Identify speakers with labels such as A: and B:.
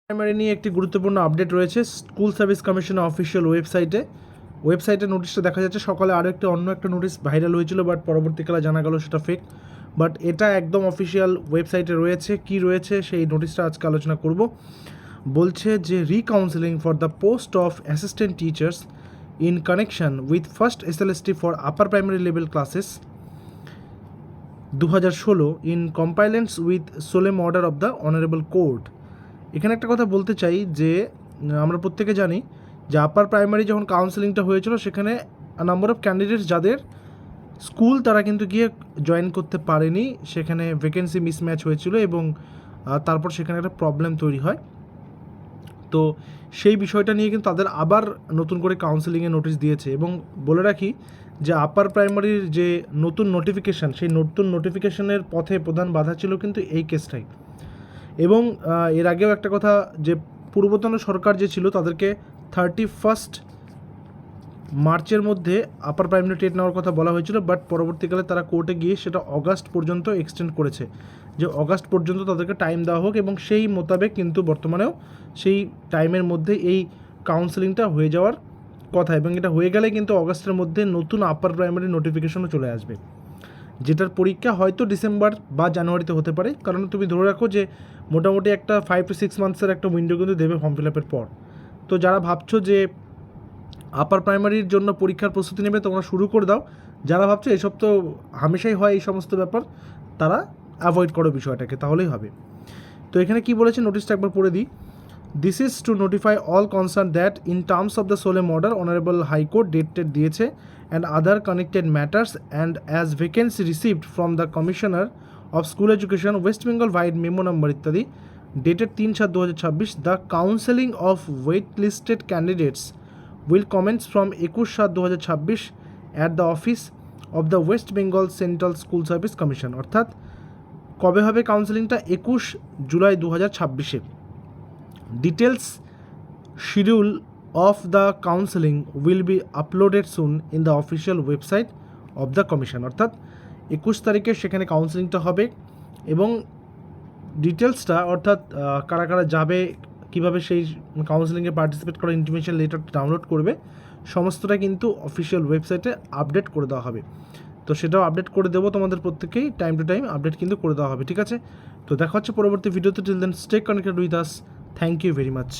A: Primary নিয়ে একটি গুরুত্বপূর্ণ আপডেট রয়েছে স্কুল সার্ভিস কমিশনের অফিসিয়াল ওয়েবসাইটে নোটিশটা দেখা যাচ্ছে। সকালে আরও অন্য একটা নোটিশ ভাইরাল হয়েছিল, বাট পরবর্তীকালে জানা গেল সেটা ফেক। বাট এটা একদম অফিসিয়াল ওয়েবসাইটে রয়েছে। কি রয়েছে সেই নোটিশটা আজকে আলোচনা করব। বলছে যে recounselling for the post of assistant teachers in connection with first SLST for upper primary level classes 2016 in compliance with solemn order of the honourable court. এখানে একটা কথা বলতে চাই যে আমরা প্রত্যেকে জানি যে আপার প্রাইমারি যখন কাউন্সেলিংটা হয়েছিল সেখানে নাম্বার অফ ক্যান্ডিডেটস যাদের স্কুল তারা কিন্তু গিয়ে জয়েন করতে পারেনি, সেখানে ভ্যাকেন্সি মিসম্যাচ হয়েছিল এবং তারপর সেখানে একটা প্রবলেম তৈরি হয়। তো সেই বিষয়টা নিয়ে কিন্তু তাদের আবার নতুন করে কাউন্সেলিংয়ে নোটিশ দিয়েছে। এবং বলে রাখি যে আপার প্রাইমারির যে নতুন নোটিফিকেশান, সেই নতুন নোটিফিকেশানের পথে প্রধান বাধা ছিল কিন্তু এই কেসটাই। এবং এর আগেও একটা কথা, যে পূর্বতন সরকার যে ছিল তাদেরকে 31 মার্চের মধ্যে আপার প্রাইমারি টেট নেওয়ার কথা বলা হয়েছিল, বাট পরবর্তীকালে তারা কোর্টে গিয়ে সেটা অগাস্ট পর্যন্ত এক্সটেন্ড করেছে, যে অগাস্ট পর্যন্ত তাদেরকে টাইম দেওয়া হোক। এবং সেই মোতাবেক কিন্তু বর্তমানেও সেই টাইমের মধ্যে এই কাউন্সেলিংটা হয়ে যাওয়ার কথা, এবং এটা হয়ে গেলে কিন্তু অগাস্টের মধ্যে নতুন আপার প্রাইমারি নোটিফিকেশনও চলে আসবে, যেটার পরীক্ষা হয়তো ডিসেম্বর বা জানুয়ারিতে হতে পারে। কারণ তুমি ধরে রাখো যে মোটামুটি একটা 5 to 6 মান্থসের একটা উইন্ডো কিন্তু দেবে ফর্ম ফিল আপের পর। তো যারা ভাবছো যে আপার প্রাইমারির জন্য পরীক্ষার প্রস্তুতি নেবে, তোমরা শুরু করে দাও। যারা ভাবছো এসব তো হামেশাই হয় এই সমস্ত ব্যাপার, তারা অ্যাভয়েড করো বিষয়টাকে, তাহলেই হবে। তো এখানে কি বলেছে নোটিশটা একবার পড়ে দিই। This is to notify all concern that in terms of the সোলেম order honourable high court dated দিয়েছে and other connected matters, and as vacancy received from the Commissioner of School Education West Bengal via memo number ইত্যাদি dated 3/7/2026, the counseling of waitlisted candidates will commence from 21/7/2026 at the office of the West Bengal Central School Service Commission। অর্থাৎ কবে হবে কাউন্সেলিংটা? 21 জুলাই 2026-এ। Details schedule of the counseling will be uploaded soon in the official website of the commission। অর্থাৎ 21 তারিখে সেখানে কাউন্সেলিংটা হবে, এবং ডিটেলসটা অর্থাৎ কারা কারা যাবে, কীভাবে সেই কাউন্সেলিংয়ে পার্টিসিপেট করার ইনফরমেশন লেটারটা ডাউনলোড করবে, সমস্তটা কিন্তু অফিসিয়াল ওয়েবসাইটে আপডেট করে দেওয়া হবে। তো সেটাও আপডেট করে দেবো তোমাদের প্রত্যেককেই, টাইম টু টাইম আপডেট কিন্তু করে দেওয়া হবে, ঠিক আছে? তো দেখা হচ্ছে পরবর্তী ভিডিওতে। Till then stay connected with us. Thank you very much.